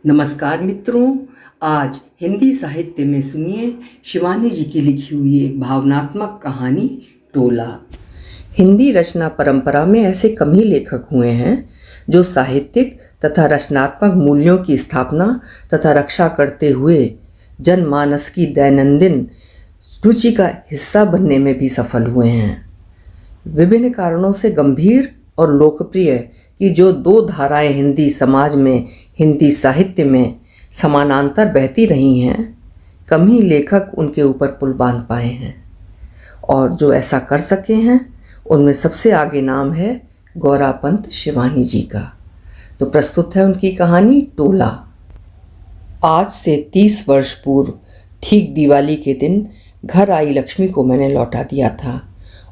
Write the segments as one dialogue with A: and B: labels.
A: नमस्कार मित्रों, आज हिंदी साहित्य में सुनिए शिवानी जी की लिखी हुई एक भावनात्मक कहानी टोला। हिंदी रचना परंपरा में ऐसे कम ही लेखक हुए हैं जो साहित्यिक तथा रचनात्मक मूल्यों की स्थापना तथा रक्षा करते हुए जनमानस की दैनंदिन रुचि का हिस्सा बनने में भी सफल हुए हैं। विभिन्न कारणों से गंभीर और लोकप्रिय कि जो दो धाराएं हिंदी समाज में, हिंदी साहित्य में समानांतर बहती रही हैं, कम ही लेखक उनके ऊपर पुल बांध पाए हैं। और जो ऐसा कर सके हैं उनमें सबसे आगे नाम है गौरापंत शिवानी जी का। तो प्रस्तुत है उनकी कहानी टोला। आज से 30 वर्ष पूर्व ठीक दिवाली के दिन घर आई लक्ष्मी को मैंने लौटा दिया था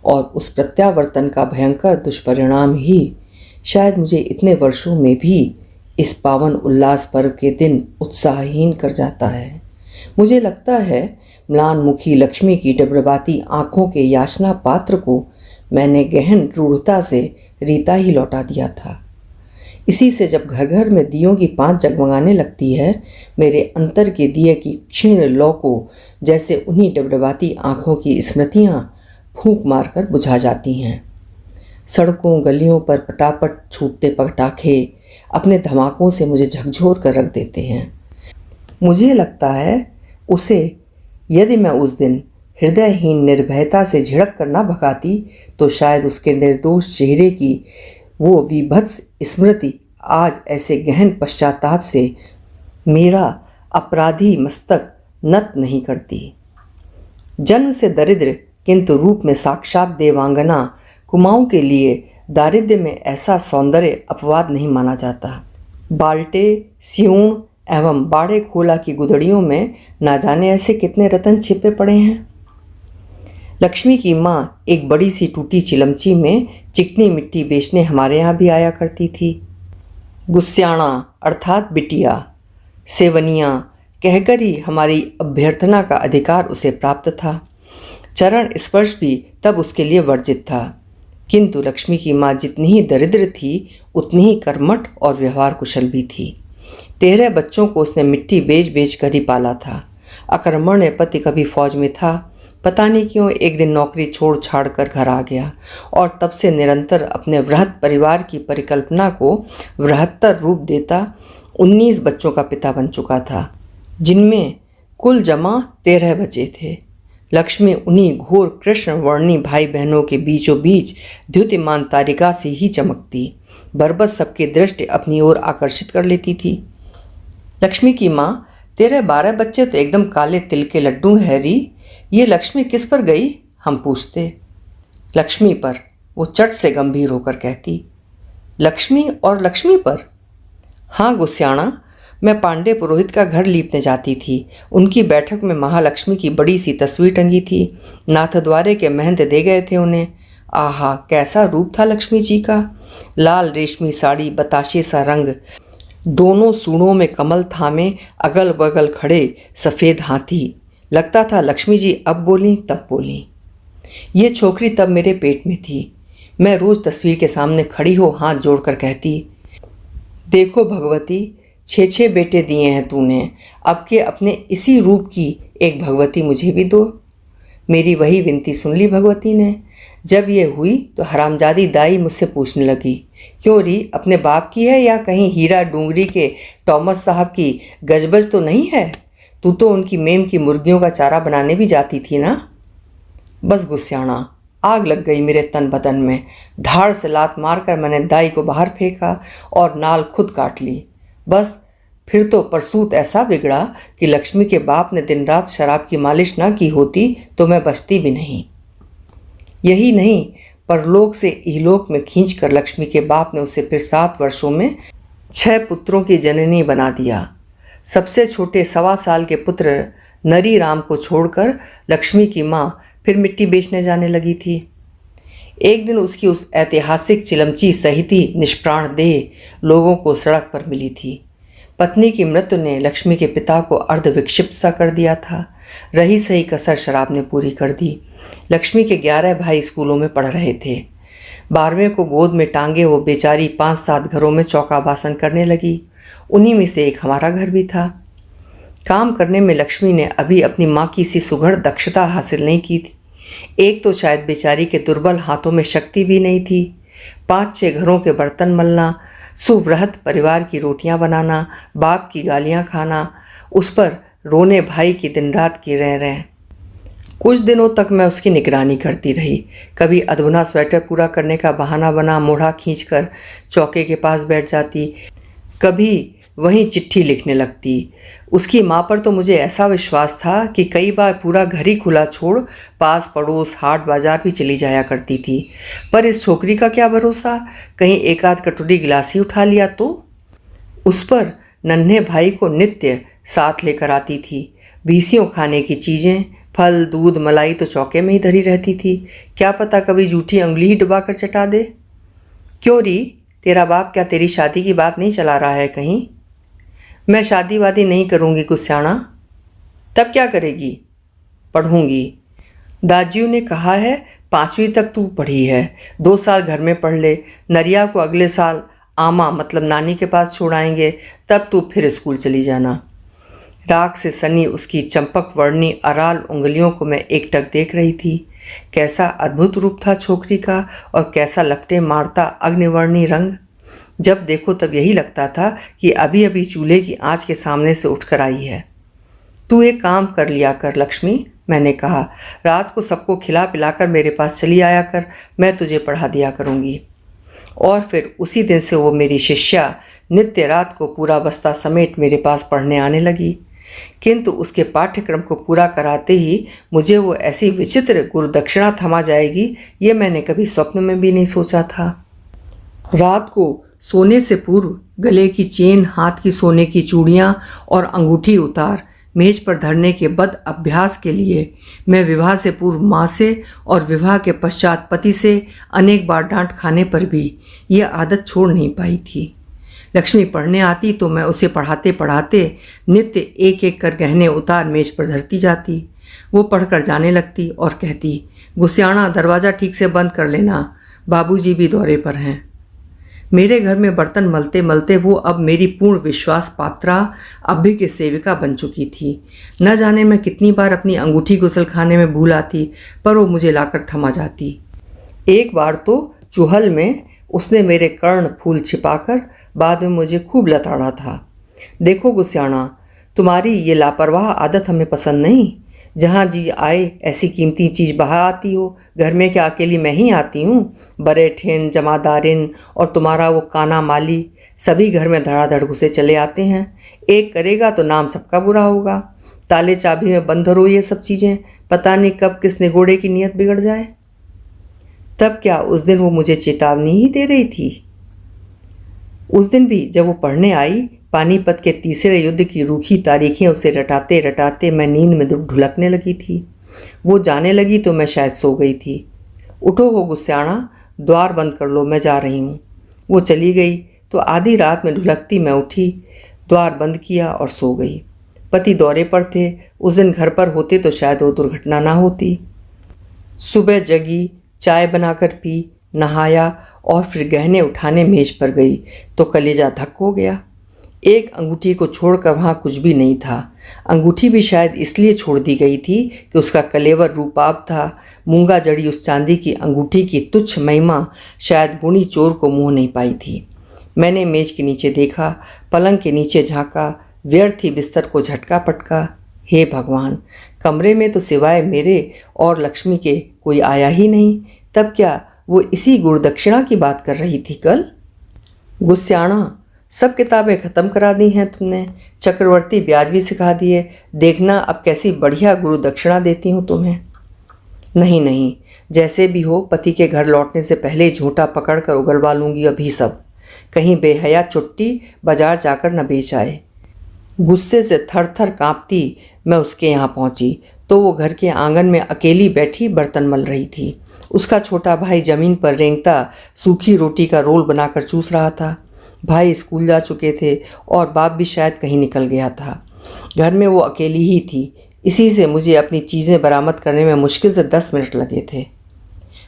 A: और उस प्रत्यावर्तन का भयंकर दुष्परिणाम ही शायद मुझे इतने वर्षों में भी इस पावन उल्लास पर्व के दिन उत्साहहीन कर जाता है। मुझे लगता है म्लान मुखी लक्ष्मी की डबडबाती आंखों के याचना पात्र को मैंने गहन रूढ़ता से रीता ही लौटा दिया था। इसी से जब घर घर में दियों की पांच जगमगाने लगती है, मेरे अंतर के दिए की क्षीण लौ को जैसे उन्हीं डबडबाती आंखों की स्मृतियाँ फूंक मारकर बुझा जाती हैं। सड़कों गलियों पर पटापट छूटते पटाखे अपने धमाकों से मुझे झकझोर कर रख देते हैं। मुझे लगता है उसे यदि मैं उस दिन हृदयहीन निर्भयता से झिड़क कर न भगाती तो शायद उसके निर्दोष चेहरे की वो विभत्स स्मृति आज ऐसे गहन पश्चाताप से मेरा अपराधी मस्तक नत नहीं करती। जन्म से दरिद्र किंतु रूप में साक्षात देवांगना कुमाऊं के लिए दारिद्र्य में ऐसा सौंदर्य अपवाद नहीं माना जाता। बाल्टे, सियूण एवं बाड़े खोला की गुदड़ियों में ना जाने ऐसे कितने रतन छिपे पड़े हैं। लक्ष्मी की माँ एक बड़ी सी टूटी चिलमची में चिकनी मिट्टी बेचने हमारे यहाँ भी आया करती थी। गुस्स्याणा अर्थात बिटिया, सेवनिया कहकर ही हमारी अभ्यर्थना का अधिकार उसे प्राप्त था। चरण स्पर्श भी तब उसके लिए वर्जित था। किंतु लक्ष्मी की माँ जितनी ही दरिद्र थी उतनी ही कर्मठ और व्यवहार कुशल भी थी। 13 बच्चों को उसने मिट्टी बेच बेच कर ही पाला था। अकर्मण्य पति कभी फौज में था, पता नहीं क्यों एक दिन नौकरी छोड़ छाड़ कर घर आ गया और तब से निरंतर अपने वृहत परिवार की परिकल्पना को वृहत्तर रूप देता 19 बच्चों का पिता बन चुका था, जिनमें कुल जमा 13 बचे थे। लक्ष्मी उन्हीं घोर कृष्ण वर्णी भाई बहनों के बीचों बीच द्युतिमान तारिका से ही चमकती, बरबस सबकी दृष्टि अपनी ओर आकर्षित कर लेती थी। लक्ष्मी की माँ, तेरे 12 बच्चे तो एकदम काले तिल के लड्डू हैं री, ये लक्ष्मी किस पर गई? हम पूछते। लक्ष्मी पर। वो चट से गंभीर होकर कहती। लक्ष्मी और लक्ष्मी पर? हाँ गुस्स्याणा, मैं पांडे पुरोहित का घर लीपने जाती थी। उनकी बैठक में महालक्ष्मी की बड़ी सी तस्वीर टंगी थी। नाथद्वारे के महंत दे गए थे उन्हें। आहा, कैसा रूप था लक्ष्मी जी का! लाल रेशमी साड़ी, बताशे सा रंग, दोनों सूढ़ों में कमल थामे अगल बगल खड़े सफ़ेद हाथी। लगता था लक्ष्मी जी अब बोली तब बोली। ये छोकरी तब मेरे पेट में थी। मैं रोज़ तस्वीर के सामने खड़ी हो हाथ जोड़कर कहती, देखो भगवती, 6 बेटे दिए हैं तूने, अब के अपने इसी रूप की एक भगवती मुझे भी दो। मेरी वही विनती सुन ली भगवती ने। जब ये हुई तो हरामजादी दाई मुझसे पूछने लगी, क्यों री, अपने बाप की है या कहीं हीरा डूंगरी के टॉमस साहब की गजबज तो नहीं है? तू तो उनकी मेम की मुर्गियों का चारा बनाने भी जाती थी ना। बस गुस्स्याणा, आग लग गई मेरे तन बदन में। धाड़ से लात मारकर मैंने दाई को बाहर फेंका और नाल खुद काट ली। बस फिर तो परसूत ऐसा बिगड़ा कि लक्ष्मी के बाप ने दिन रात शराब की मालिश ना की होती तो मैं बचती भी नहीं। यही नहीं, परलोक से इहलोक में खींचकर लक्ष्मी के बाप ने उसे फिर 7 वर्षों में 6 पुत्रों की जननी बना दिया। सबसे छोटे 1.25 साल के पुत्र नरी राम को छोड़कर लक्ष्मी की माँ फिर मिट्टी बेचने जाने लगी थी। एक दिन उसकी उस ऐतिहासिक चिलमची सहित निष्प्राण देह लोगों को सड़क पर मिली थी। पत्नी की मृत्यु ने लक्ष्मी के पिता को अर्ध विक्षिप्त सा कर दिया था। रही सही कसर शराब ने पूरी कर दी। लक्ष्मी के 11 भाई स्कूलों में पढ़ रहे थे। 12वें को गोद में टांगे वो बेचारी 5-7 घरों में चौका बासन करने लगी। उन्हीं में से एक हमारा घर भी था। काम करने में लक्ष्मी ने अभी अपनी माँ की सी सुघड़ दक्षता हासिल नहीं की थी। एक तो शायद बेचारी के दुर्बल हाथों में शक्ति भी नहीं थी। 5-6 घरों के बर्तन मलना, सुवृहत परिवार की रोटियां बनाना, बाप की गालियां खाना, उस पर रोने भाई की दिन रात की रह कुछ दिनों तक मैं उसकी निगरानी करती रही। कभी अधुना स्वेटर पूरा करने का बहाना बना मोढ़ा खींचकर चौके के पास बैठ जाती, कभी वहीं चिट्ठी लिखने लगती। उसकी माँ पर तो मुझे ऐसा विश्वास था कि कई बार पूरा घर ही खुला छोड़ पास पड़ोस हाट बाजार भी चली जाया करती थी। पर इस छोकरी का क्या भरोसा, कहीं एक आध कटोरी गिलास ही उठा लिया तो। उस पर नन्हे भाई को नित्य साथ लेकर आती थी। बीसियों खाने की चीज़ें, फल दूध मलाई तो चौके में ही धरी रहती थी। क्या पता कभी जूठी उंगली ही डुबा कर चटा दे। क्यों री, तेरा बाप क्या तेरी शादी की बात नहीं चला रहा है कहीं? मैं शादी वादी नहीं करूँगी गुस्साना। तब क्या करेगी? पढ़ूँगी। दादियों ने कहा है 5वीं तक तू पढ़ी है, 2 साल घर में पढ़ ले। नरिया को अगले साल आमा मतलब नानी के पास छोड़ाएंगे, तब तू फिर स्कूल चली जाना। राख से सनी उसकी चंपक वर्णी अराल उंगलियों को मैं एकटक देख रही थी। कैसा अद्भुत रूप था छोकरी का, और कैसा लपटे मारता अग्निवर्णी रंग। जब देखो तब यही लगता था कि अभी अभी चूल्हे की आंच के सामने से उठकर आई है। तू एक काम कर लिया कर लक्ष्मी, मैंने कहा, रात को सबको खिला पिलाकर मेरे पास चली आया कर, मैं तुझे पढ़ा दिया करूँगी। और फिर उसी दिन से वो मेरी शिष्या नित्य रात को पूरा बस्ता समेट मेरे पास पढ़ने आने लगी। किंतु उसके पाठ्यक्रम को पूरा कराते ही मुझे वो ऐसी विचित्र गुरुदक्षिणा थमा जाएगी, ये मैंने कभी स्वप्न में भी नहीं सोचा था। रात को सोने से पूर्व गले की चेन, हाथ की सोने की चूड़ियाँ और अंगूठी उतार मेज पर धरने के बद अभ्यास के लिए मैं विवाह से पूर्व माँ से और विवाह के पश्चात पति से अनेक बार डांट खाने पर भी यह आदत छोड़ नहीं पाई थी। लक्ष्मी पढ़ने आती तो मैं उसे पढ़ाते पढ़ाते नित्य एक एक कर गहने उतार मेज पर धरती जाती। वो पढ़कर जाने लगती और कहती, गुस्साना दरवाज़ा ठीक से बंद कर लेना, बाबूजी भी दौरे पर हैं। मेरे घर में बर्तन मलते मलते वो अब मेरी पूर्ण विश्वास पात्रा, अभिज्ञ सेविका बन चुकी थी। न जाने मैं कितनी बार अपनी अंगूठी गुसलखाने में भूल आती, पर वो मुझे लाकर थमा जाती। एक बार तो चूहल में उसने मेरे कर्ण फूल छिपाकर बाद में मुझे खूब लताड़ा था। देखो गुस्साना, तुम्हारी ये लापरवाह आदत हमें पसंद नहीं। जहाँ जी आए ऐसी कीमती चीज़ बहा आती हो। घर में क्या अकेली मैं ही आती हूँ? बरेठिन, जमादारिन और तुम्हारा वो काना माली सभी घर में धड़ाधड़ घुसे चले आते हैं। एक करेगा तो नाम सबका बुरा होगा। ताले चाबी में बंद धरो ये सब चीज़ें, पता नहीं कब किस निगोड़े की नीयत बिगड़ जाए। तब क्या उस दिन वो मुझे चेतावनी ही दे रही थी? उस दिन भी जब वो पढ़ने आई, पानीपत के तीसरे युद्ध की रूखी तारीखें उसे रटाते रटाते मैं नींद में ढुलकने लगी थी। वो जाने लगी तो मैं शायद सो गई थी। उठो हो गुस्साना, द्वार बंद कर लो, मैं जा रही हूँ। वो चली गई तो आधी रात में ढुलकती मैं उठी, द्वार बंद किया और सो गई। पति दौरे पर थे, उस दिन घर पर होते तो शायद वो दुर्घटना ना होती। सुबह जगी, चाय बनाकर पी, नहाया और फिर गहने उठाने मेज पर गई तो कलेजा धक हो गया। एक अंगूठी को छोड़कर वहाँ कुछ भी नहीं था। अंगूठी भी शायद इसलिए छोड़ दी गई थी कि उसका कलेवर रूपाब था। मूंगा जड़ी उस चांदी की अंगूठी की तुच्छ महिमा शायद गुणी चोर को मोह नहीं पाई थी। मैंने मेज के नीचे देखा, पलंग के नीचे झांका, व्यर्थ ही बिस्तर को झटका पटका। हे भगवान, कमरे में तो सिवाय मेरे और लक्ष्मी के कोई आया ही नहीं। तब क्या वो इसी गुरुदक्षिणा की बात कर रही थी कल? गुस्साना, सब किताबें ख़त्म करा दी हैं तुमने, चक्रवर्ती ब्याज भी सिखा दिए। देखना अब कैसी बढ़िया गुरुदक्षिणा देती हूँ तुम्हें। नहीं नहीं, जैसे भी हो पति के घर लौटने से पहले झूठा पकड़ कर उगलवा लूँगी अभी सब। कहीं बेहया चुट्टी बाजार जाकर न बेच आए। गुस्से से थर थर काँपती मैं उसके यहाँ पहुँची तो वो घर के आंगन में अकेली बैठी बर्तन मल रही थी। उसका छोटा भाई ज़मीन पर रेंगता सूखी रोटी का रोल बनाकर चूस रहा था। भाई स्कूल जा चुके थे और बाप भी शायद कहीं निकल गया था। घर में वो अकेली ही थी। इसी से मुझे अपनी चीज़ें बरामद करने में मुश्किल से 10 मिनट लगे थे।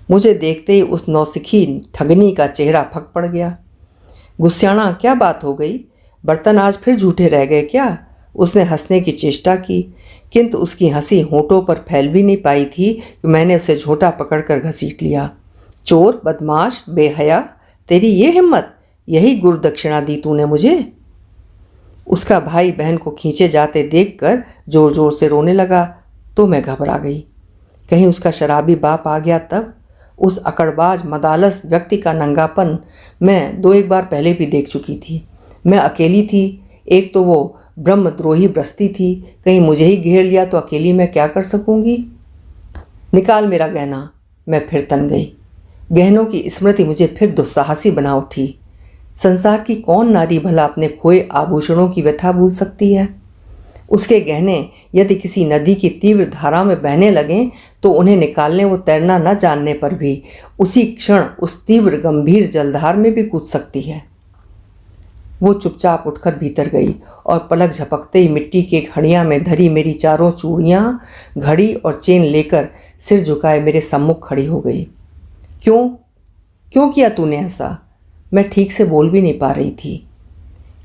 A: मुझे देखते ही उस नौसिखी ठगनी का चेहरा फक पड़ गया। गुस्साना, क्या बात हो गई? बर्तन आज फिर झूठे रह गए क्या? उसने हंसने की चेष्टा की, किंतु उसकी हंसी होठों पर फैल भी नहीं पाई थी कि मैंने उसे झोटा पकड़कर घसीट लिया। चोर, बदमाश, बेहया, तेरी ये हिम्मत! यही गुरु दक्षिणा दी तूने मुझे? उसका भाई बहन को खींचे जाते देखकर जोर जोर से रोने लगा तो मैं घबरा गई। कहीं उसका शराबी बाप आ गया तब? उस अकड़बाज मदालस व्यक्ति का नंगापन मैं 2-1 बार पहले भी देख चुकी थी। मैं अकेली थी, एक तो वो ब्रह्मद्रोही बस्ती थी, कहीं मुझे ही घेर लिया तो अकेली मैं क्या कर सकूंगी? निकाल मेरा गहना। मैं फिर तन गई। गहनों की स्मृति मुझे फिर दुस्साहसी बना उठी। संसार की कौन नारी भला अपने खोए आभूषणों की व्यथा भूल सकती है? उसके गहने यदि किसी नदी की तीव्र धारा में बहने लगें तो उन्हें निकालने वो तैरना न जानने पर भी उसी क्षण उस तीव्र गंभीर जलधार में भी कूद सकती है। वो चुपचाप उठकर भीतर गई और पलक झपकते ही मिट्टी के हड़िया में धरी मेरी चारों चूड़ियाँ, घड़ी और चेन लेकर सिर झुकाए मेरे सम्मुख खड़ी हो गई। क्यों क्यों किया तूने ऐसा? मैं ठीक से बोल भी नहीं पा रही थी।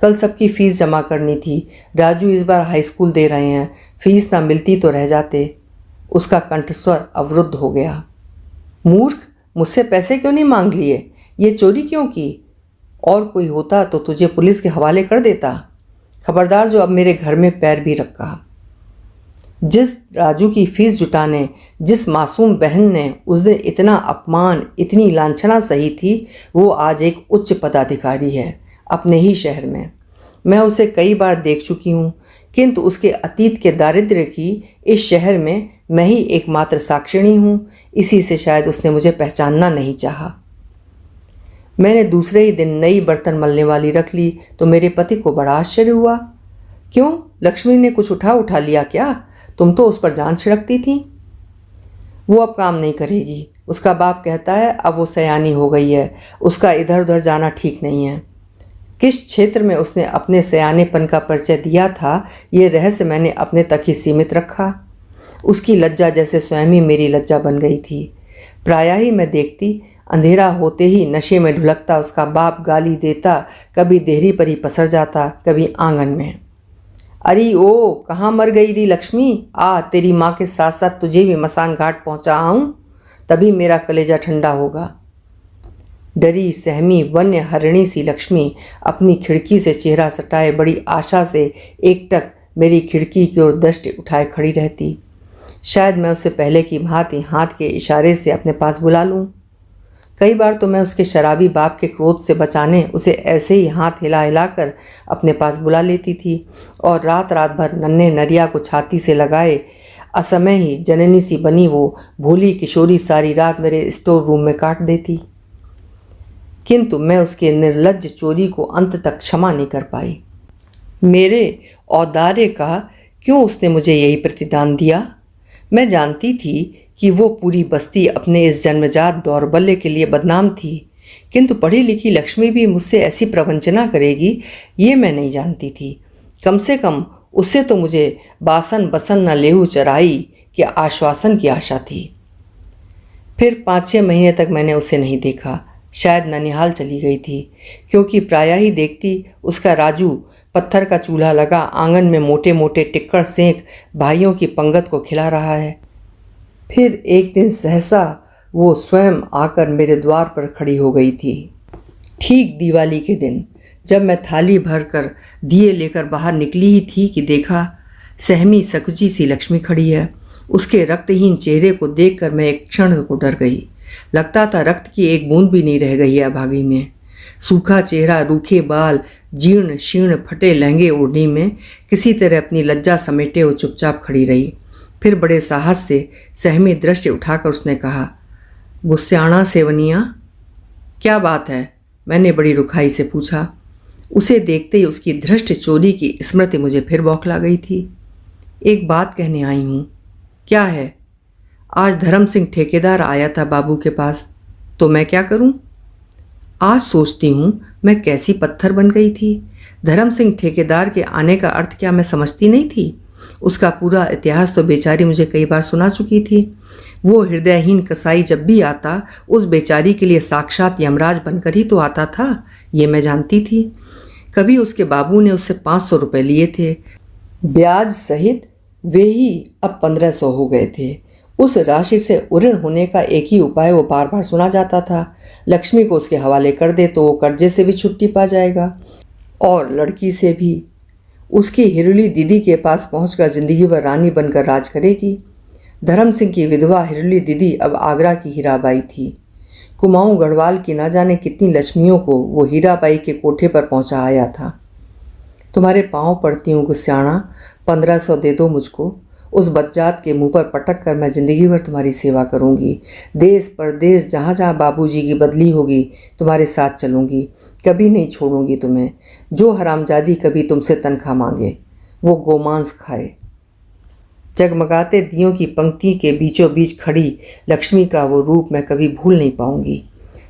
A: कल सबकी फीस जमा करनी थी। राजू इस बार हाई स्कूल दे रहे हैं, फीस ना मिलती तो रह जाते। उसका कंठस्वर अवरुद्ध हो गया। मूर्ख, मुझसे पैसे क्यों नहीं मांग लिए? ये चोरी क्यों की? और कोई होता तो तुझे पुलिस के हवाले कर देता। खबरदार जो अब मेरे घर में पैर भी रखा। जिस राजू की फीस जुटाने जिस मासूम बहन ने उस दिन इतना अपमान, इतनी लांछना सही थी, वो आज एक उच्च पदाधिकारी है अपने ही शहर में। मैं उसे कई बार देख चुकी हूँ, किंतु उसके अतीत के दारिद्र्य की इस शहर में मैं ही एकमात्र साक्षिणी हूँ। इसी से शायद उसने मुझे पहचानना नहीं चाहा। मैंने दूसरे ही दिन नई बर्तन मलने वाली रख ली तो मेरे पति को बड़ा आश्चर्य हुआ। क्यों, लक्ष्मी ने कुछ उठा लिया क्या? तुम तो उस पर जान छिड़कती थी। वो अब काम नहीं करेगी। उसका बाप कहता है अब वो सयानी हो गई है, उसका इधर उधर जाना ठीक नहीं है। किस क्षेत्र में उसने अपने सयानेपन का परिचय दिया था, ये रहस्य मैंने अपने तक ही सीमित रखा। उसकी लज्जा जैसे स्वयं ही मेरी लज्जा बन गई थी। प्रायः ही मैं देखती, अंधेरा होते ही नशे में ढुलकता उसका बाप गाली देता, कभी देहरी पर ही पसर जाता, कभी आंगन में। अरे ओ, कहाँ मर गई री लक्ष्मी? आ, तेरी माँ के साथ साथ तुझे भी मसान घाट पहुँचा आऊँ, तभी मेरा कलेजा ठंडा होगा। डरी सहमी वन्य हरिणी सी लक्ष्मी अपनी खिड़की से चेहरा सटाए बड़ी आशा से एकटक मेरी खिड़की की ओर दृष्टि उठाए खड़ी रहती। शायद मैं उसे पहले की भांति हाथ के इशारे से अपने पास बुला लूं। कई बार तो मैं उसके शराबी बाप के क्रोध से बचाने उसे ऐसे ही हाथ हिला हिलाकर अपने पास बुला लेती थी और रात रात भर नन्हे नरिया को छाती से लगाए असमय ही जननी सी बनी वो भोली किशोरी सारी रात मेरे स्टोर रूम में काट देती। किंतु मैं उसके निर्लज्ज चोरी को अंत तक क्षमा नहीं कर पाई। मेरे औदार्य का क्यों उसने मुझे यही प्रतिदान दिया? मैं जानती थी कि वो पूरी बस्ती अपने इस जन्मजात दौर्बल्य के लिए बदनाम थी, किंतु पढ़ी लिखी लक्ष्मी भी मुझसे ऐसी प्रवंचना करेगी ये मैं नहीं जानती थी। कम से कम उससे तो मुझे बासन बसन न लेहू चराई के आश्वासन की आशा थी। फिर 5-6 महीने तक मैंने उसे नहीं देखा। शायद ननिहाल चली गई थी, क्योंकि प्रायः ही देखती उसका राजू पत्थर का चूल्हा लगा आंगन में मोटे मोटे टिक्कड़ सेंक भाइयों की पंगत को खिला रहा है। फिर एक दिन सहसा वो स्वयं आकर मेरे द्वार पर खड़ी हो गई थी। ठीक दिवाली के दिन जब मैं थाली भरकर दिए लेकर बाहर निकली ही थी कि देखा सहमी सकुची सी लक्ष्मी खड़ी है। उसके रक्तहीन चेहरे को देखकर मैं एक क्षण को डर गई। लगता था रक्त की एक बूंद भी नहीं रह गई है अभागी में। सूखा चेहरा, रूखे बाल, जीर्ण शीर्ण फटे लहंगे ओढ़नी में किसी तरह अपनी लज्जा समेटे वो चुपचाप खड़ी रही। फिर बड़े साहस से सहमी दृष्टि उठाकर उसने कहा, गुस्साना सेवनिया, क्या बात है? मैंने बड़ी रुखाई से पूछा। उसे देखते ही उसकी धृष्ट चोरी की स्मृति मुझे फिर बौखला गई थी। एक बात कहने आई हूँ। क्या है? आज धर्म सिंह ठेकेदार आया था बाबू के पास, तो मैं क्या करूं? आज सोचती हूं मैं कैसी पत्थर बन गई थी। धर्म सिंह ठेकेदार के आने का अर्थ क्या मैं समझती नहीं थी? उसका पूरा इतिहास तो बेचारी मुझे कई बार सुना चुकी थी। वो हृदयहीन कसाई जब भी आता उस बेचारी के लिए साक्षात यमराज बनकर ही तो आता था, ये मैं जानती थी। कभी उसके बाबू ने उससे 500 रुपये लिए थे, ब्याज सहित वे ही अब 1500 हो गए थे। उस राशि से उऋण होने का एक ही उपाय वो बार बार सुना जाता था, लक्ष्मी को उसके हवाले कर दे तो वो कर्जे से भी छुट्टी पा जाएगा और लड़की से भी। उसकी हिरुली दीदी के पास पहुंचकर जिंदगी भर रानी बनकर राज करेगी। धर्म सिंह की विधवा हिरुली दीदी अब आगरा की हीराबाई थी। कुमाऊं गढ़वाल की ना जाने कितनी लक्ष्मियों को वो हीराबाई के कोठे पर पहुंचा आया था। तुम्हारे पाँव पड़ती हूँ गुस्साना, 1500 दे दो मुझको। उस बच्चात के मुंह पर पटक कर मैं जिंदगी भर तुम्हारी सेवा करूंगी। देश परदेश जहाँ जहाँ बाबूजी की बदली होगी तुम्हारे साथ चलूंगी, कभी नहीं छोड़ूंगी तुम्हें। जो हरामजादी कभी तुमसे तनख्वाह मांगे वो गोमांस खाए। जगमगाते दियों की पंक्ति के बीचों बीच खड़ी लक्ष्मी का वो रूप मैं कभी भूल नहीं पाऊंगी।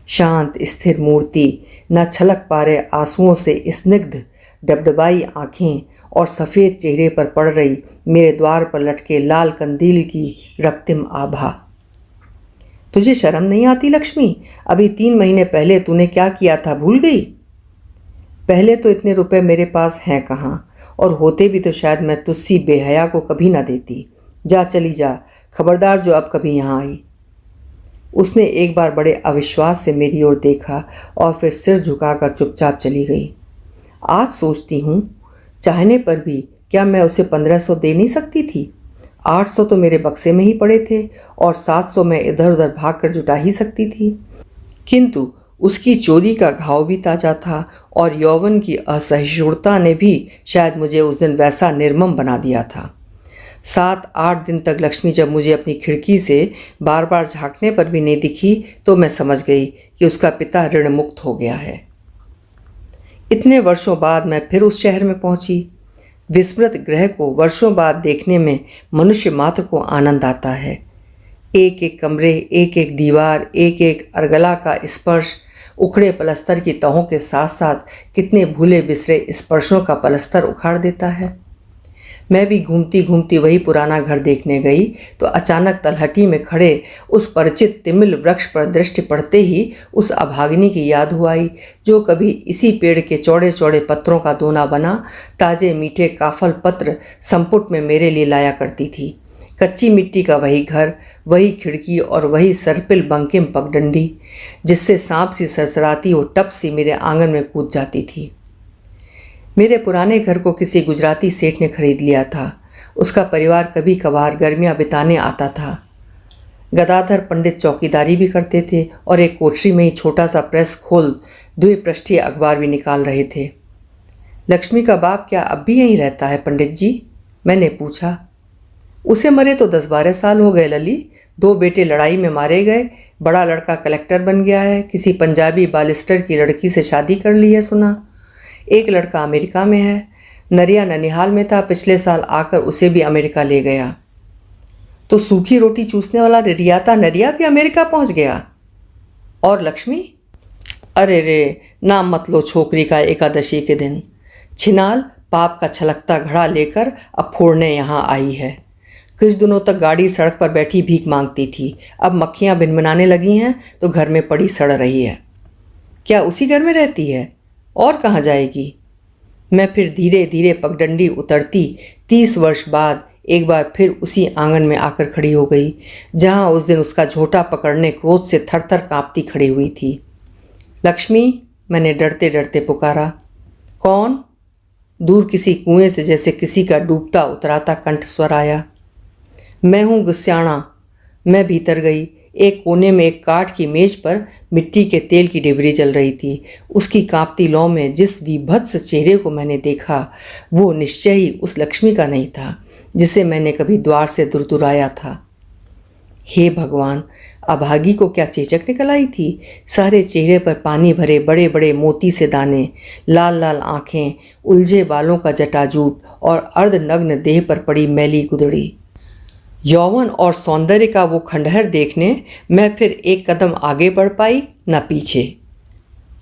A: शांत स्थिर मूर्ति, न छलक पा रहे आंसुओं से स्निग्ध डबडबाई आँखें और सफ़ेद चेहरे पर पड़ रही मेरे द्वार पर लटके लाल कंदील की रक्तिम आभा। तुझे शर्म नहीं आती लक्ष्मी? अभी 3 महीने पहले तूने क्या किया था भूल गई? पहले तो इतने रुपए मेरे पास हैं कहाँ, और होते भी तो शायद मैं तुझसी बेहया को कभी ना देती। जा चली जा, खबरदार जो अब कभी यहाँ आई। उसने एक बार बड़े अविश्वास से मेरी ओर देखा और फिर सिर झुकाकर चुपचाप चली गई। आज सोचती हूँ चाहने पर भी क्या मैं उसे 1500 दे नहीं सकती थी? 800 तो मेरे बक्से में ही पड़े थे और 700 मैं इधर उधर भाग कर जुटा ही सकती थी। किंतु उसकी चोरी का घाव भी ताजा था और यौवन की असहिष्णुता ने भी शायद मुझे उस दिन वैसा निर्मम बना दिया था। 7-8 दिन तक लक्ष्मी जब मुझे अपनी खिड़की से बार बार झांकने पर भी नहीं दिखी तो मैं समझ गई कि उसका पिता ऋण मुक्त हो गया है। इतने वर्षों बाद मैं फिर उस शहर में पहुंची। विस्मृत ग्रह को वर्षों बाद देखने में मनुष्य मात्र को आनंद आता है। एक एक कमरे, एक एक दीवार, एक एक अर्गला का स्पर्श, उखड़े पलस्तर की तहों के साथ साथ कितने भूले बिसरे स्पर्शों का पलस्तर उखाड़ देता है। मैं भी घूमती घूमती वही पुराना घर देखने गई तो अचानक तलहटी में खड़े उस परिचित तिमिल वृक्ष पर दृष्टि पड़ते ही उस अभागिनी की याद हो आई जो कभी इसी पेड़ के चौड़े चौड़े पत्रों का दोना बना ताजे मीठे काफल पत्र संपुट में मेरे लिए लाया करती थी। कच्ची मिट्टी का वही घर, वही खिड़की और वही सरपिल बंकिम पगडंडी जिससे सांप सी सरसराती और टप सी मेरे आंगन में कूद जाती थी। मेरे पुराने घर को किसी गुजराती सेठ ने खरीद लिया था। उसका परिवार कभी कभार गर्मियां बिताने आता था। गदाधर पंडित चौकीदारी भी करते थे और एक कोठरी में ही छोटा सा प्रेस खोल द्विपृष्ठीय अखबार भी निकाल रहे थे। लक्ष्मी का बाप क्या अब भी यहीं रहता है पंडित जी? मैंने पूछा। उसे मरे तो 10-12 साल हो गए लली। 2 बेटे लड़ाई में मारे गए। बड़ा लड़का कलेक्टर बन गया है, किसी पंजाबी बालिस्टर की लड़की से शादी कर ली है सुना। एक लड़का अमेरिका में है। नरिया ननिहाल में था, पिछले साल आकर उसे भी अमेरिका ले गया। तो सूखी रोटी चूसने वाला रियाता नरिया भी अमेरिका पहुंच गया। और लक्ष्मी? अरे रे, नाम मत लो छोकरी का एकादशी के दिन। छिनाल पाप का छलकता घड़ा लेकर अब फोड़ने यहाँ आई है। कुछ दिनों तक गाड़ी सड़क पर बैठी भीख मांगती थी, अब मक्खियाँ भिनभिनाने लगी हैं तो घर में पड़ी सड़ रही है। क्या उसी घर में रहती है? और कहाँ जाएगी? मैं फिर धीरे धीरे पगडंडी उतरती 30 वर्ष बाद एक बार फिर उसी आंगन में आकर खड़ी हो गई जहाँ उस दिन उसका झोटा पकड़ने क्रोध से थरथर कांपती खड़ी हुई थी। लक्ष्मी, मैंने डरते डरते पुकारा। कौन? दूर किसी कुएं से जैसे किसी का डूबता उतराता कंठ स्वर आया। मैं हूँ गुस्साना। मैं भीतर गई। एक कोने में एक काठ की मेज पर मिट्टी के तेल की डिबरी जल रही थी। उसकी कांपती लौ में जिस विभत्स चेहरे को मैंने देखा वो निश्चय ही उस लक्ष्मी का नहीं था जिसे मैंने कभी द्वार से दुरदुराया था। हे भगवान, अभागी को क्या चेचक निकल आई थी? सारे चेहरे पर पानी भरे बड़े बड़े मोती से दाने, लाल लाल आँखें, उलझे बालों का जटाजूट और अर्धनग्न देह पर पड़ी मैली गुदड़ी। यौवन और सौंदर्य का वो खंडहर देखने मैं फिर एक कदम आगे बढ़ पाई न पीछे।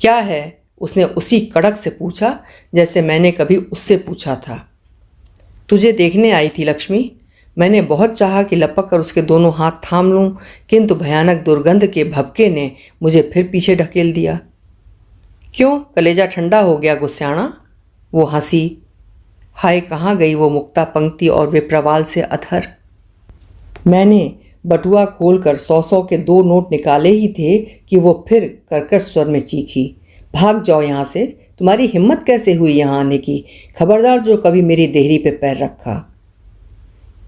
A: क्या है? उसने उसी कड़क से पूछा जैसे मैंने कभी उससे पूछा था। तुझे देखने आई थी लक्ष्मी। मैंने बहुत चाहा कि लपक कर उसके दोनों हाथ थाम लूं, किंतु भयानक दुर्गंध के भभके ने मुझे फिर पीछे ढकेल दिया। क्यों, कलेजा ठंडा हो गया गुस्साना? वो हंसी। हाय, कहाँ गई वो मुक्ता पंक्ति और वे प्रवाल से अधर? मैंने बटुआ खोलकर 100 के 2 नोट निकाले ही थे कि वो फिर कर्कश स्वर में चीखी, भाग जाओ यहाँ से, तुम्हारी हिम्मत कैसे हुई यहाँ आने की? खबरदार जो कभी मेरी देहरी पे पैर रखा।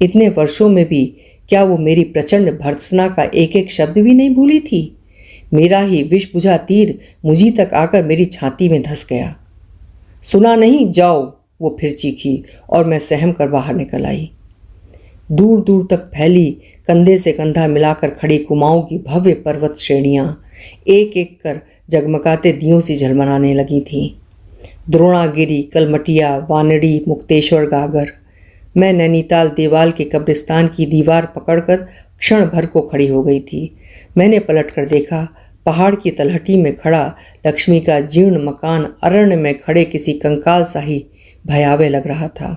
A: इतने वर्षों में भी क्या वो मेरी प्रचंड भर्त्सना का एक एक शब्द भी नहीं भूली थी? मेरा ही विष बुझा तीर मुझी तक आकर मेरी छाती में धंस गया। सुना नहीं, जाओ, वो फिर चीखी और मैं सहम कर बाहर निकल आई। दूर दूर तक फैली कंधे से कंधा मिलाकर खड़ी कुमाऊं की भव्य पर्वत श्रेणियां एक एक कर जगमगाते दियों से झलमलाने लगी थीं। द्रोणागिरी, कलमटिया, वानड़ी, मुक्तेश्वर, गागर। मैं नैनीताल देवाल के कब्रिस्तान की दीवार पकड़कर क्षण भर को खड़ी हो गई थी। मैंने पलटकर देखा, पहाड़ की तलहटी में खड़ा लक्ष्मी का जीर्ण मकान अरण्य में खड़े किसी कंकाल सा ही भयावह लग रहा था।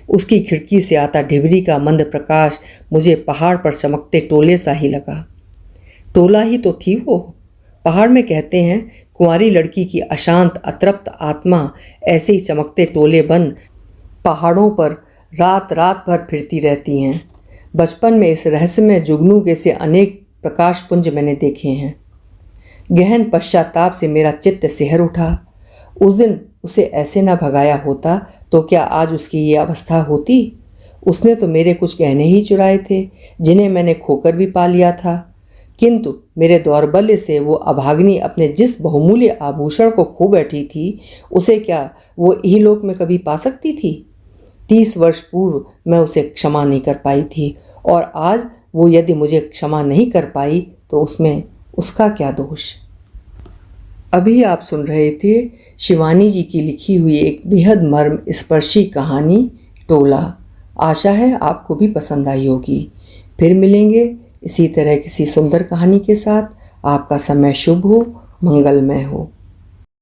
A: उसकी खिड़की से आता ढिबरी का मंद प्रकाश मुझे पहाड़ पर चमकते टोले सा ही लगा। टोला ही तो थी वो। पहाड़ में कहते हैं कुंवारी लड़की की अशांत अतृप्त आत्मा ऐसे ही चमकते टोले बन पहाड़ों पर रात रात भर फिरती रहती हैं। बचपन में इस रहस्यमय जुगनू के से अनेक प्रकाशपुंज मैंने देखे हैं। गहन पश्चाताप से मेरा चित्त सिहर उठा। उस दिन उसे ऐसे ना भगाया होता तो क्या आज उसकी ये अवस्था होती? उसने तो मेरे कुछ गहने ही चुराए थे, जिन्हें मैंने खोकर भी पा लिया था, किंतु मेरे दौर्बल्य से वो अभागिनी अपने जिस बहुमूल्य आभूषण को खो बैठी थी, उसे क्या वो इहलोक में कभी पा सकती थी? 30 वर्ष पूर्व मैं उसे क्षमा नहीं कर पाई थी, और आज वो यदि मुझे क्षमा नहीं कर पाई तो उसमें उसका क्या दोष? अभी आप सुन रहे थे शिवानी जी की लिखी हुई एक बेहद मर्म स्पर्शी कहानी टोला। आशा है आपको भी पसंद आई होगी। फिर मिलेंगे इसी तरह किसी सुंदर कहानी के साथ। आपका समय शुभ हो, मंगलमय हो।